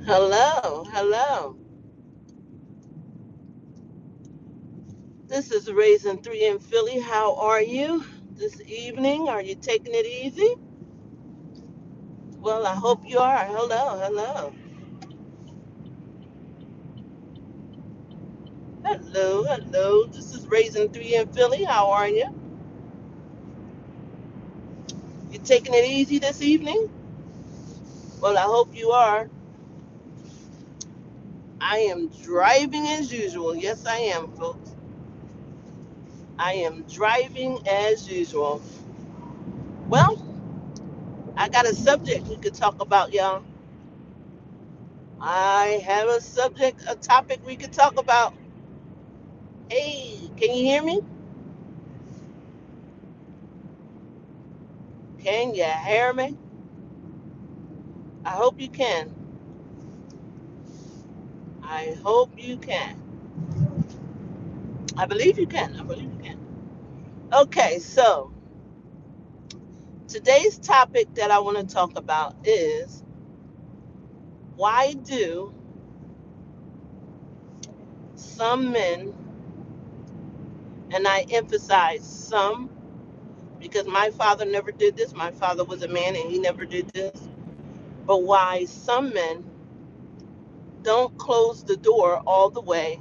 Hello, hello. This is Raising Three in Philly. How are you this evening? Are you taking it easy? Well, I hope you are. Hello, hello. Hello, hello. This is Raising Three in Philly. How are you? You taking it easy this evening? Well, I hope you are. I am driving as usual. Yes, I am, folks. I am driving as usual. Well, I got a subject we could talk about, y'all. I have a subject, a topic we could talk about. Hey, can you hear me? Can you hear me? I hope you can. I hope you can. I believe you can. I believe you can. Okay, so today's topic that I want to talk about is why do some men, and I emphasize some because my father never did this, my father was a man and he never did this, but why some men don't close the door all the way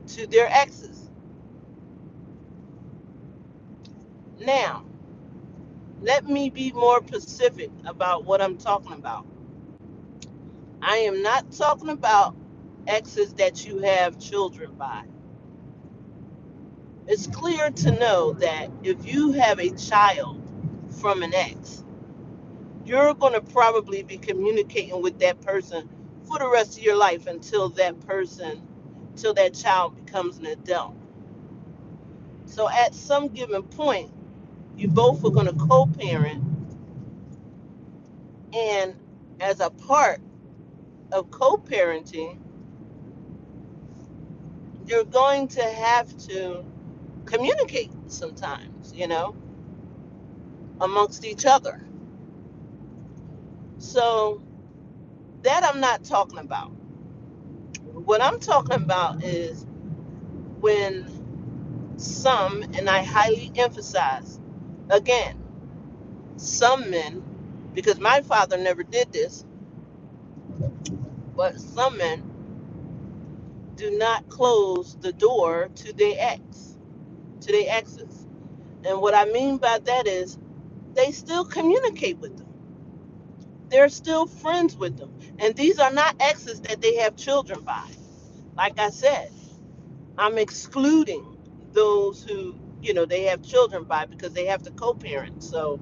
to their exes. Now, let me be more specific about what I'm talking about. I am not talking about exes that you have children by. It's clear to know that if you have a child from an ex, you're going to probably be communicating with that person for the rest of your life until that child becomes an adult. So at some given point, you both are going to co parent, and as a part of co parenting, you're going to have to communicate sometimes, amongst each other. So that I'm not talking about. What I'm talking about is when some, and I highly emphasize, again, some men, because my father never did this, but some men do not close the door to their exes. And what I mean by that is they still communicate with them. They're still friends with them. And these are not exes that they have children by. Like I said, I'm excluding those who, they have children by because they have to co parent. So,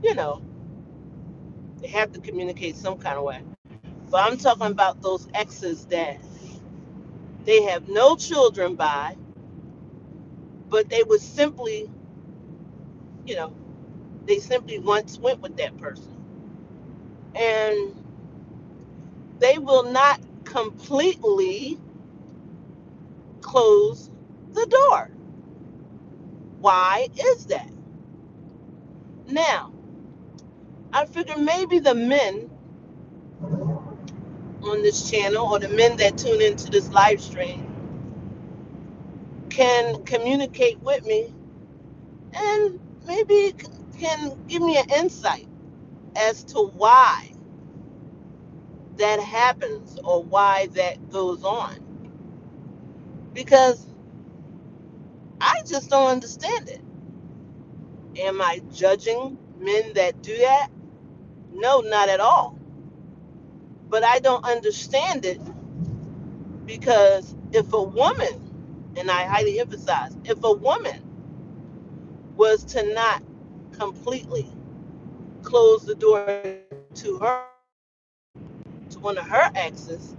you know, they have to communicate some kind of way. But I'm talking about those exes that they have no children by, but they would simply, you know, they simply once went with that person. And they will not completely close the door. Why is that? Now, I figure maybe the men on this channel or the men that tune into this live stream can communicate with me and maybe can give me an insight as to why that happens or why that goes on. Because I just don't understand it. Am I judging men that do that? No, not at all. But I don't understand it because if a woman, and I highly emphasize, if a woman was to not completely close the door to to one of her exes,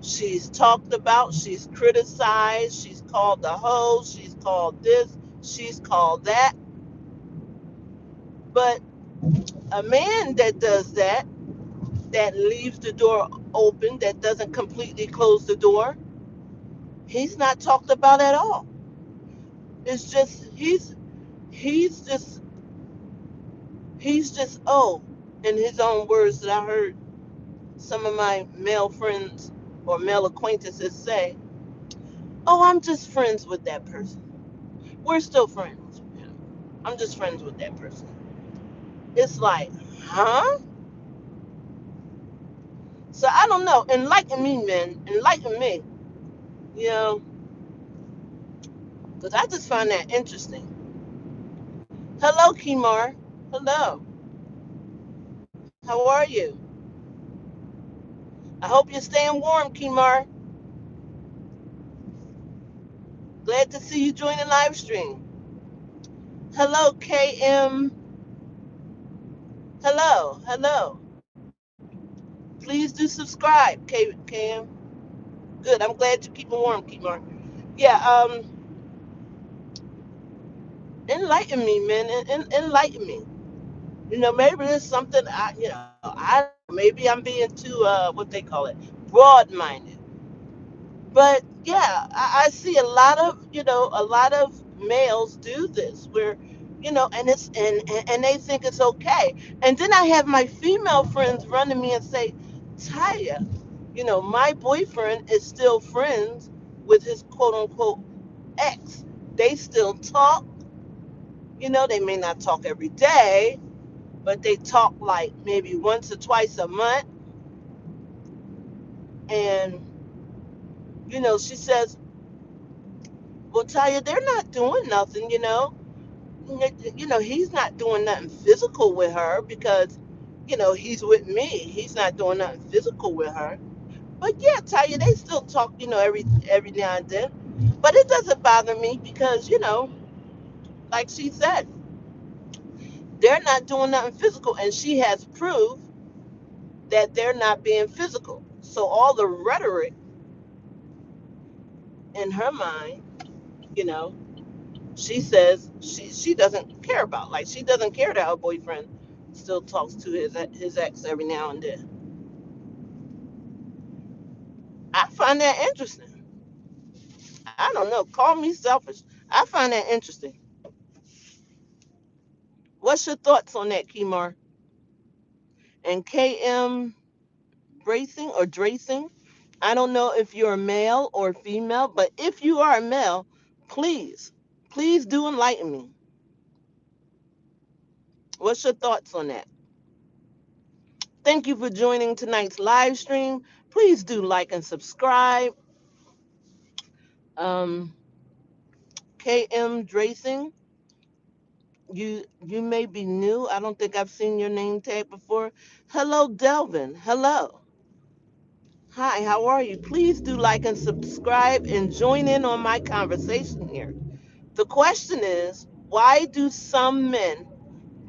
she's talked about, she's criticized, she's called the hoe, she's called this, she's called that. But a man that does that, that leaves the door open, that doesn't completely close the door, he's not talked about at all. It's just he's just he's just oh. in his own words that I heard some of my male friends or male acquaintances say, "Oh, I'm just friends with that person. We're still friends. You know, I'm just friends with that person." It's like, huh? So I don't know. Enlighten me, men. Enlighten me. You know, because I just find that interesting. Hello, Kimar. Hello. How are you? I hope you're staying warm, Kimar. Glad to see you join the live stream. Hello, KM. Hello, hello. Please do subscribe, KM. Good. I'm glad you're keeping warm, Kimar. Yeah. Enlighten me, man. Enlighten me. You know, maybe there's something I don't know. Maybe I'm being too what they call it, broad-minded. But yeah, I see a lot of, a lot of males do this where, and and they think it's okay. And then I have my female friends run to me and say, Taya, my boyfriend is still friends with his quote unquote ex. They still talk. They may not talk every day, but they talk like maybe once or twice a month. And, she says, well, Taya, they're not doing nothing. He's not doing nothing physical with her because, he's with me. He's not doing nothing physical with her. But yeah, Taya, they still talk, every now and then. But it doesn't bother me because, like she said, they're not doing nothing physical, and she has proof that they're not being physical. So all the rhetoric in her mind, you know, she says she doesn't care about. Like she doesn't care that her boyfriend still talks to his ex every now and then. I find that interesting. I don't know. Call me selfish. I find that interesting. What's your thoughts on that, Kimar? And KM Bracing or Dracing? I don't know if you're a male or female, but if you are a male, please, please do enlighten me. What's your thoughts on that? Thank you for joining tonight's live stream. Please do like and subscribe. Um, KM Dracing, you may be new. I don't think I've seen your name tag before. Hello, Delvin. Hello. Hi, how are you? Please do like and subscribe and join in on my conversation here. The question is, why do some men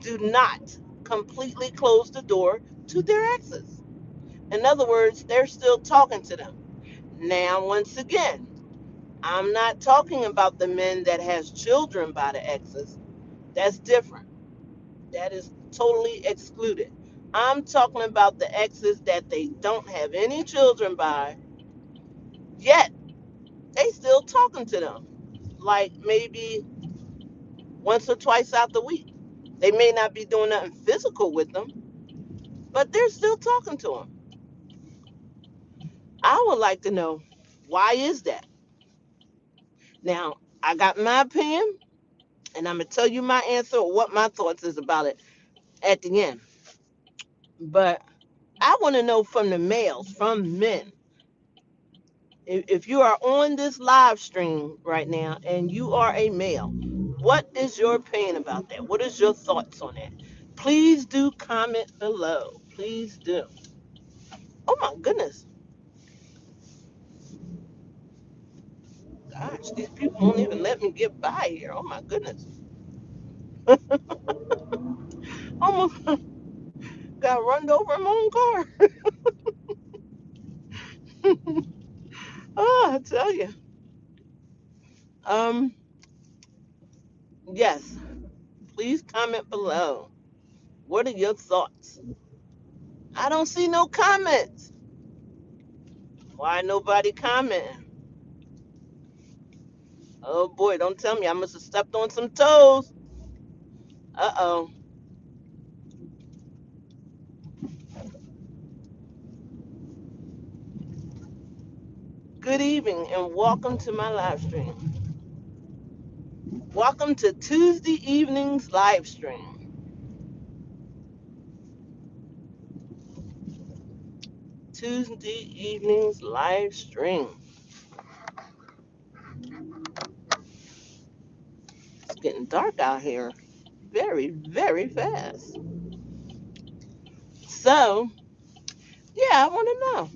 do not completely close the door to their exes? In other words, they're still talking to them. Now, once again, I'm not talking about the men that has children by the exes. That's different. That is totally excluded. I'm talking about the exes that they don't have any children by, yet they still talking to them. Like maybe once or twice out the week. They may not be doing nothing physical with them, but they're still talking to them. I would like to know, why is that? Now, I got my opinion, and I'm gonna tell you my answer or what my thoughts is about it at the end. But I want to know from the males, from men, if you are on this live stream right now and you are a male, what is your opinion about that? What is your thoughts on that? Please do comment below. Please do. Oh my goodness. Gosh, these people won't even let me get by here. Oh my goodness. Almost got run over in my own car. Oh, I tell you. Um, yes. Please comment below. What are your thoughts? I don't see no comments. Why nobody commenting? Oh boy, don't tell me I must have stepped on some toes. Uh oh. Good evening and welcome to my live stream. Welcome to Tuesday evening's live stream. Tuesday evening's live stream. It's getting dark out here very, very fast. So, yeah, I want to know.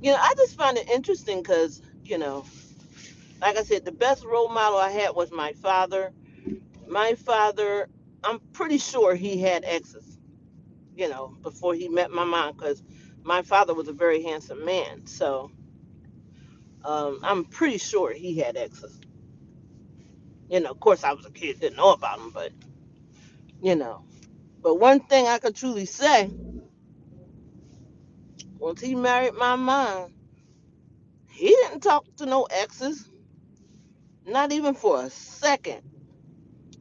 I just find it interesting because, like I said, the best role model I had was my father. My father, I'm pretty sure he had exes, before he met my mom because my father was a very handsome man. So, I'm pretty sure he had exes. Of course, I was a kid, didn't know about them, but you know. But one thing I could truly say, once he married my mom, he didn't talk to no exes, not even for a second.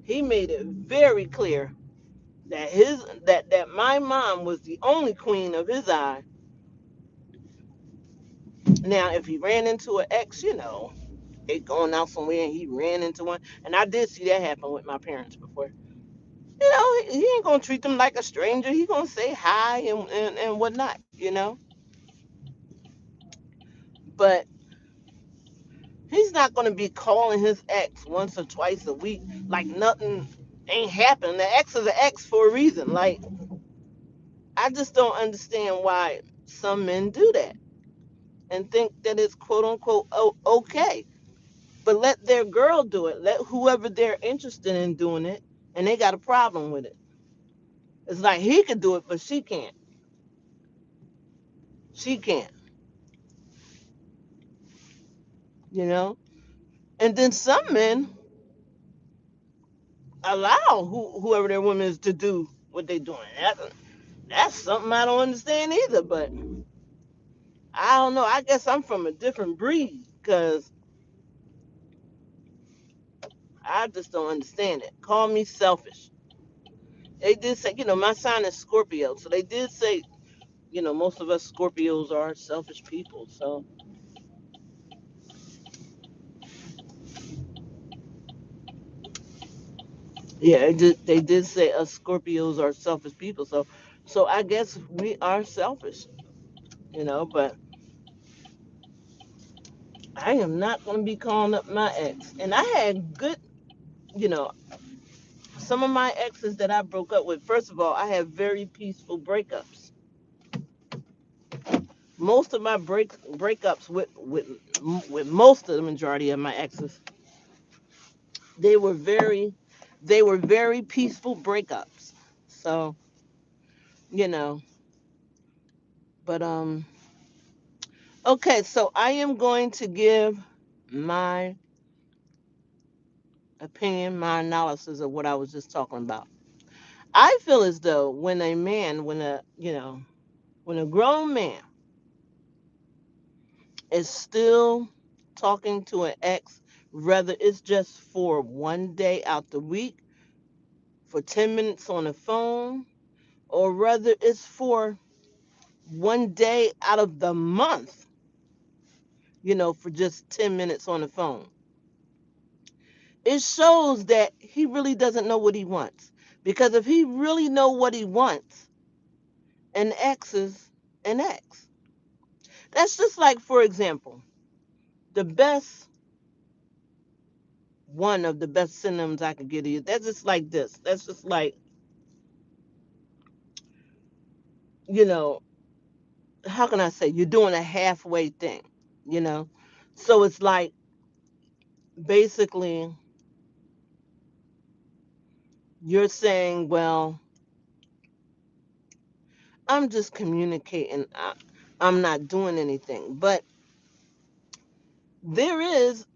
He made it very clear that that my mom was the only queen of his eye. Now, if he ran into an ex, they going out somewhere and he ran into one, and I did see that happen with my parents before. He ain't gonna treat them like a stranger. He gonna say hi and whatnot, But he's not gonna be calling his ex once or twice a week like nothing ain't happened. The ex is an ex for a reason. Like, I just don't understand why some men do that and think that it's quote unquote okay. But let their girl do it. Let whoever they're interested in doing it, and they got a problem with it. It's like he could do it, but she can't. She can't, you know? And then some men allow whoever their woman is to do what they're doing. That's something I don't understand either. But I don't know. I guess I'm from a different breed because I just don't understand it. Call me selfish. They did say, my sign is Scorpio. So they did say, most of us Scorpios are selfish people. So, yeah, they did say us Scorpios are selfish people. So I guess we are selfish, but I am not going to be calling up my ex. And I had good, you know, some of my exes that I broke up with, first of all, I had very peaceful breakups. Most of my breakups with most of the majority of my exes, they were very they were very peaceful breakups. So, you know, but okay, so I am going to give my opinion, my analysis of what I was just talking about. I feel as though when a grown man is still talking to an ex, whether it's just for one day out the week, for 10 minutes on the phone, or whether it's for one day out of the month, for just 10 minutes on the phone. It shows that he really doesn't know what he wants. Because if he really know what he wants, an ex is an ex. That's just like, for example, the best one of the best synonyms I could give you. That's just like this. That's just like, you know, how can I say? You're doing a halfway thing, you know? So it's like basically you're saying, well, I'm just communicating. I'm not doing anything. But there is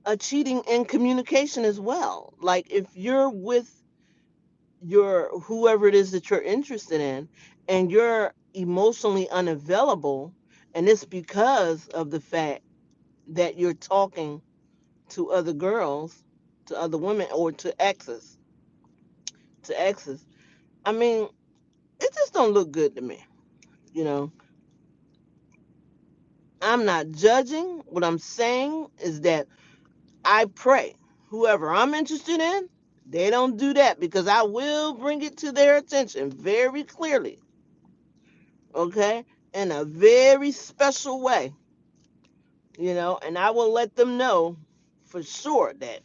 a cheating in communication as well. Like if you're with your whoever it is that you're interested in and you're emotionally unavailable, and it's because of the fact that you're talking to other girls, to other women, or to exes. I mean, it just don't look good to me. You know, I'm not judging. What I'm saying is that I pray whoever I'm interested in, they don't do that because I will bring it to their attention very clearly, okay, in a very special way, and I will let them know for sure that,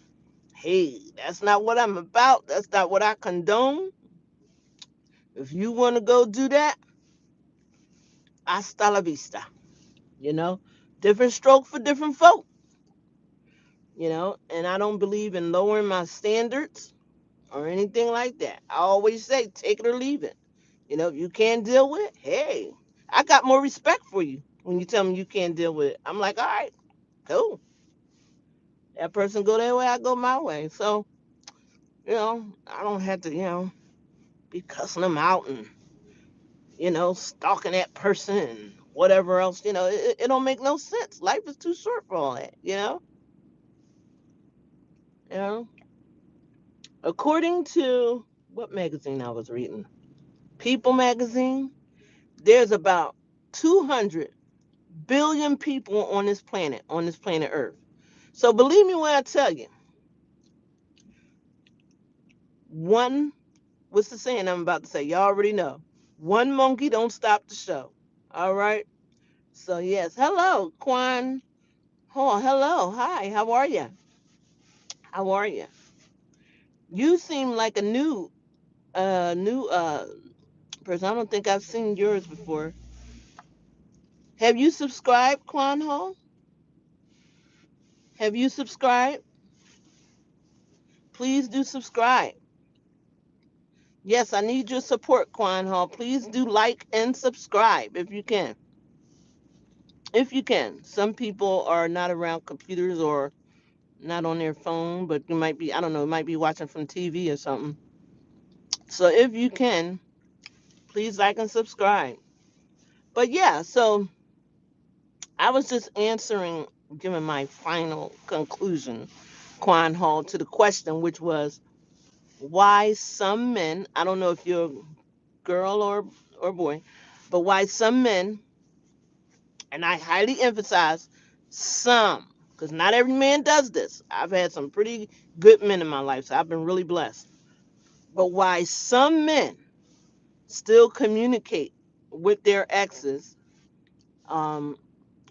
hey, that's not what I'm about. That's not what I condone. If you want to go do that, hasta la vista, you know, different stroke for different folk, and I don't believe in lowering my standards or anything like that. I always say, take it or leave it. If you can't deal with it, hey, I got more respect for you when you tell me you can't deal with it. I'm like, all right, cool. That person go their way, I go my way. So, I don't have to, be cussing them out and, stalking that person and whatever else. It don't make no sense. Life is too short for all that. You know. According to what magazine I was reading, People magazine, there's about 200 billion people on this planet Earth. So believe me when I tell you, one, what's the saying I'm about to say? Y'all already know. One monkey don't stop the show. All right. So yes, hello, Quan. Oh, hello. Hi. How are you? How are you? You seem like a new person. I don't think I've seen yours before. Have you subscribed, Quan Ho? Have you subscribed? Please do subscribe. Yes, I need your support, Quan Hall. Please do like and subscribe if you can. If you can. Some people are not around computers or not on their phone, but you might be, I don't know, might be watching from TV or something. So if you can, please like and subscribe. But yeah, so I was just answering, giving my final conclusion, Quan Hall, to the question, which was why some men, I don't know if you're a girl or boy, but why some men, and I highly emphasize some, because not every man does this. I've had some pretty good men in my life, so I've been really blessed. But why some men still communicate with their exes, um,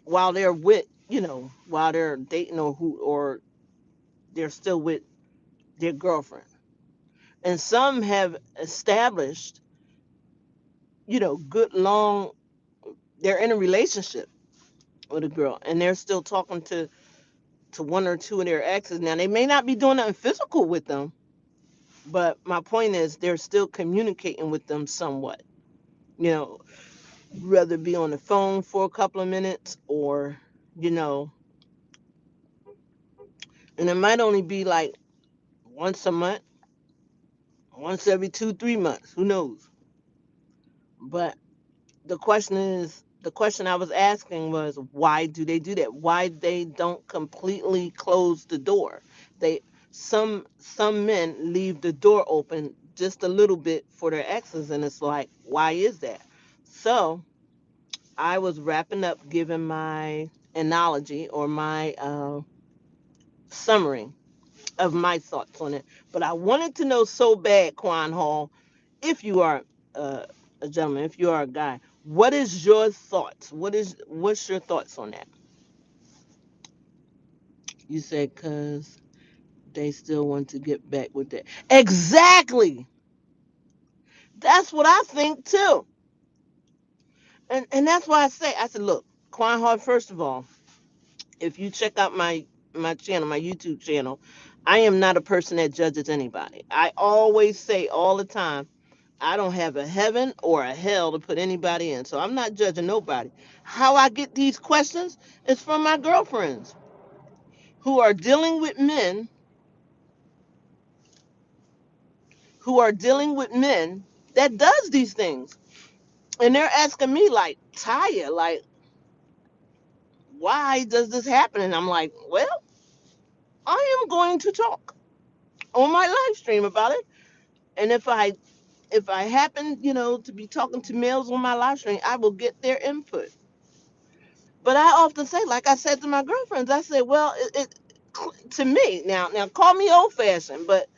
while they're while they're dating or they're still with their girlfriend, and some have established, good long. They're in a relationship with a girl, and they're still talking to one or two of their exes. Now they may not be doing nothing physical with them, but my point is they're still communicating with them somewhat. You know, Rather be on the phone for a couple of minutes or, you know, and it might only be like once a month, once every 2, 3 months, who knows? But the question I was asking was why do they do that? Why they don't completely close the door? They some men leave the door open just a little bit for their exes, and it's like, why is that? So I was wrapping up giving my analogy or my summary of my thoughts on it. But I wanted to know so bad, Quan Hall, if you are uh, a gentleman, if you are a guy, what is your thoughts? What's your thoughts on that? You said because they still want to get back with that. Exactly. That's what I think too. And that's why I said, look, Quan Hall, first of all, if you check out my channel, my YouTube channel, I am not a person that judges anybody. I always say all the time, I don't have a heaven or a hell to put anybody in. So I'm not judging nobody. How I get these questions is from my girlfriends who are dealing with men that does these things. And they're asking me like, Taya, like, why does this happen? And I'm like, well, I am going to talk on my live stream about it. And if I if I happen, to be talking to males on my live stream, I will get their input. But I often say, like I said to my girlfriends, I say, well, to me now call me old fashioned, but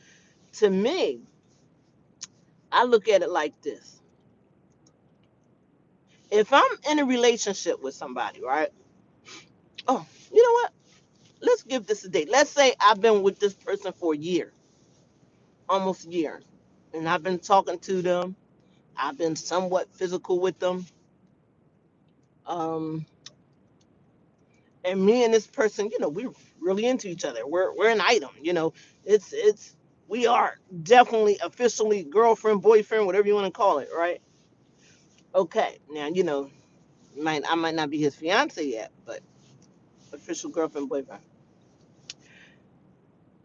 to me, I look at it like this: if I'm in a relationship with somebody, right? Oh, you know what? Let's give this a date. Let's say I've been with this person for a year, almost a year, and I've been talking to them. I've been somewhat physical with them. Um, and me and this person, we're really into each other. We're an item. It's we are definitely officially girlfriend, boyfriend, whatever you want to call it, right? Okay, now I might not be his fiance yet, but official girlfriend, boyfriend.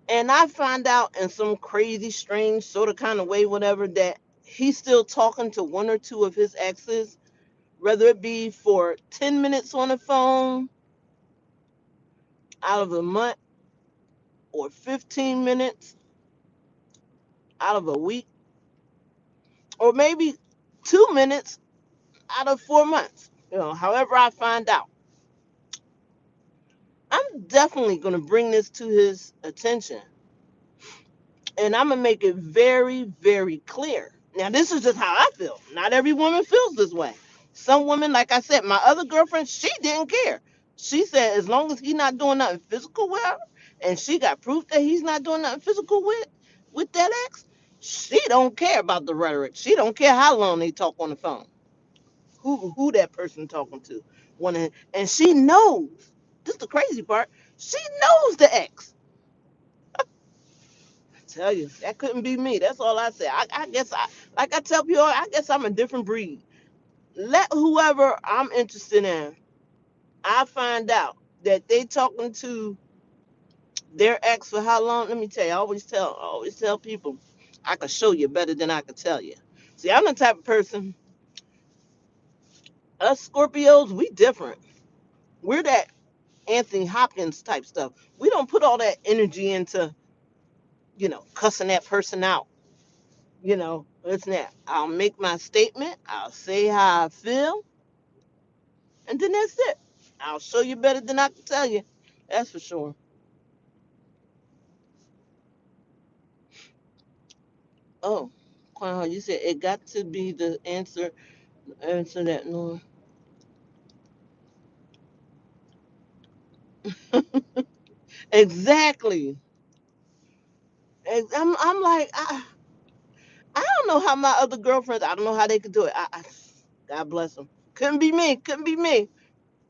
And I find out in some crazy, strange, sort of kind of way, whatever, that he's still talking to one or two of his exes, whether it be for 10 minutes on the phone out of a month or 15 minutes out of a week, or maybe 2 minutes out of 4 months. However I find out, I'm definitely going to bring this to his attention, and I'm going to make it very, very clear. Now, this is just how I feel. Not every woman feels this way. Some women, like I said, my other girlfriend, she didn't care. She said as long as he's not doing nothing physical with her, and she got proof that he's not doing nothing physical with that ex, she don't care about the rhetoric. She don't care how long they talk on the phone. Who that person talking to. And she knows. This is the crazy part. She knows the ex. I tell you, that couldn't be me. That's all I say. I guess like I tell people, I guess I'm a different breed. Let whoever I'm interested in, I find out that they talking to their ex for how long. Let me tell you, I always tell people, I can show you better than I can tell you. See, I'm the type of person, us Scorpios, we different. We're that Anthony Hopkins type stuff. We don't put all that energy into, cussing that person out. It's that. I'll make my statement, I'll say how I feel, and then that's it. I'll show you better than I can tell you. That's for sure. Oh, Quan, you said it got to be the answer that no. Exactly. I'm like, I don't know how my other girlfriends, I don't know how they could do it. God bless them. Couldn't be me. Couldn't be me.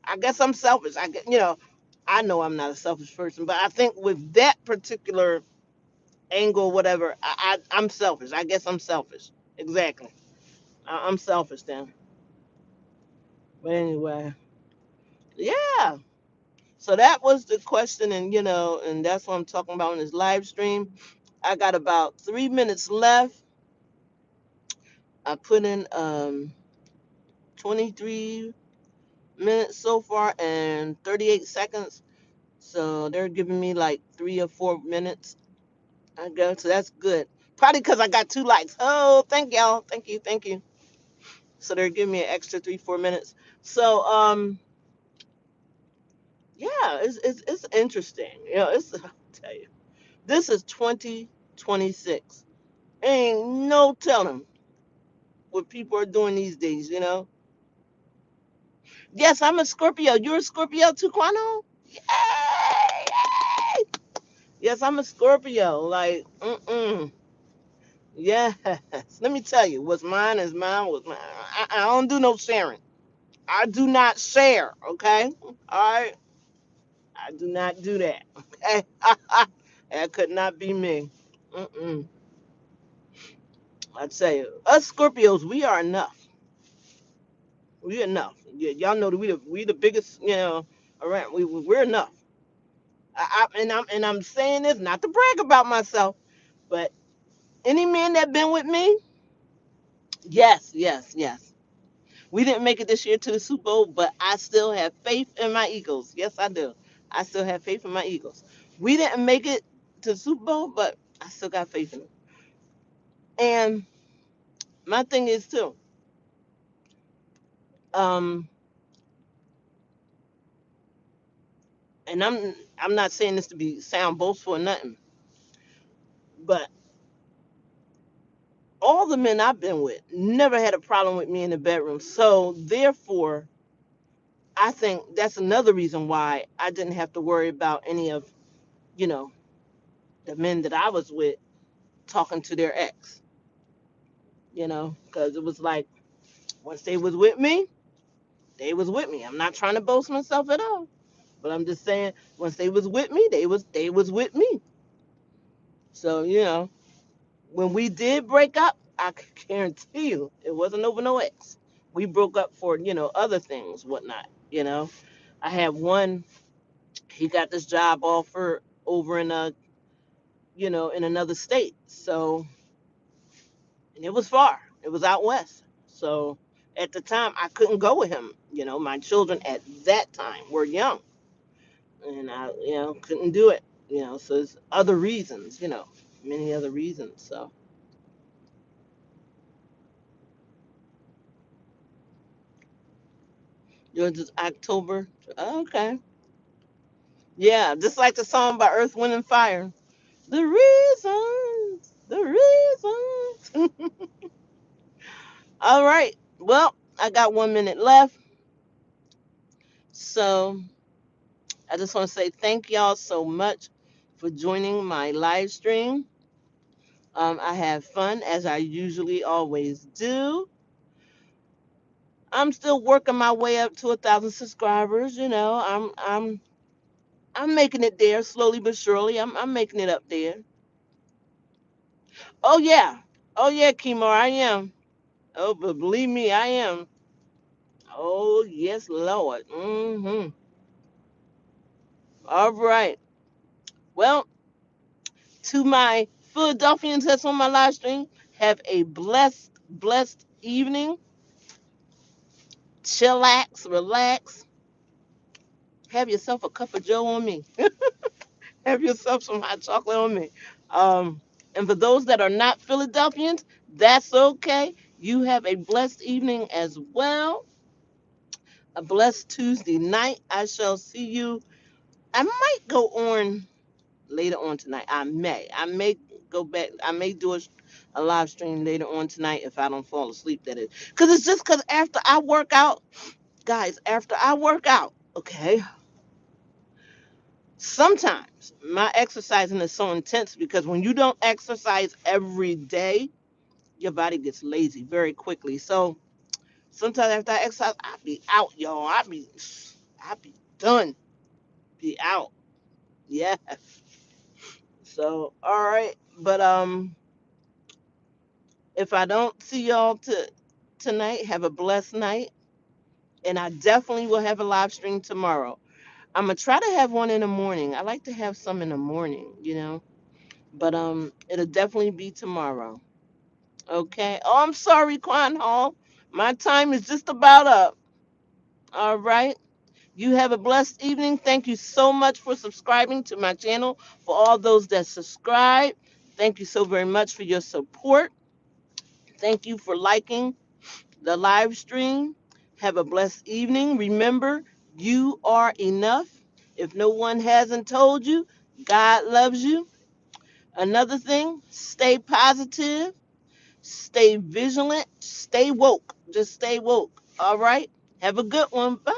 I guess I'm selfish. I know I'm not a selfish person, but I think with that particular angle, whatever, I'm selfish. I guess I'm selfish. Exactly. I'm selfish then. But anyway, yeah. So that was the question, and that's what I'm talking about in this live stream. I got about 3 minutes left. I put in 23 minutes so far and 38 seconds. So they're giving me like 3 or 4 minutes. I guess so that's good. Probably because I got 2 likes. Oh, thank y'all. Thank you. Thank you. So they're giving me an extra 3 4 minutes. So yeah, it's interesting. It's I'll tell you. This is 2026. Ain't no telling what people are doing these days. Yes, I'm a Scorpio. You're a Scorpio too, Quano? Yay! Yay! Yes, I'm a Scorpio. Like, yes. Let me tell you, what's mine is mine. What's mine. I don't do no sharing. I do not share. Okay. All right. I do not do that. Okay. That could not be me. Mm-mm. I tell you, us Scorpios, we are enough. We enough. Y'all know that we the biggest. Around. We're enough. And I'm saying this not to brag about myself, but any man that been with me, yes, yes, yes. We didn't make it this year to the Super Bowl, but I still have faith in my Eagles. Yes, I do. I still have faith in my Eagles. We didn't make it to the Super Bowl, but I still got faith in them. And My thing is too. Um, and I'm not saying this to be sound boastful or nothing, but all the men I've been with never had a problem with me in the bedroom. So therefore, I think that's another reason why I didn't have to worry about any of, you know, the men that I was with talking to their ex, because it was like once they was with me, they was with me. I'm not trying to boast myself at all, but I'm just saying once they was with me, they was with me. So, when we did break up, I can guarantee you it wasn't over no ex. We broke up for, other things, whatnot. I had one, he got this job offer over in another state. So, and it was far. It was out west. So at the time I couldn't go with him. My children at that time were young and I, couldn't do it. So there's other reasons, many other reasons. So yours is October. Okay. Yeah, just like the song by Earth, Wind, and Fire. The reasons. All right. Well, I got 1 minute left. So I just want to say thank y'all so much for joining my live stream. I have fun as I usually always do. I'm still working my way up to 1,000 subscribers. I'm making it there slowly but surely. I'm making it up there. Oh yeah, oh yeah, Kimar, I am. Oh, but believe me, I am. Oh yes, Lord. All right. Well, to my Philadelphians that's on my live stream, have a blessed evening. Chillax, relax. Have yourself a cup of Joe on me. Have yourself some hot chocolate on me. And for those that are not Philadelphians, that's okay. You have a blessed evening as well. A blessed Tuesday night. I shall see you. I might go on later on tonight. I may go back. I may do a live stream later on tonight if I don't fall asleep. That is, because it's just because after I work out, guys. After I work out, okay. Sometimes my exercising is so intense because when you don't exercise every day, your body gets lazy very quickly. So sometimes after I exercise, I be out, y'all. I be done. Be out. Yeah. So all right, but if I don't see y'all tonight, have a blessed night, and I definitely will have a live stream tomorrow. I'm gonna try to have one in the morning. I like to have some in the morning. But it'll definitely be tomorrow. Okay. Oh, I'm sorry, Quan Hall. My time is just about up. All right. You have a blessed evening. Thank you so much for subscribing to my channel. For all those that subscribe, thank you so very much for your support. Thank you for liking the live stream. Have a blessed evening. Remember, you are enough. If no one hasn't told you, God loves you. Another thing, stay positive. Stay vigilant. Stay woke. Just stay woke. All right. Have a good one. Bye.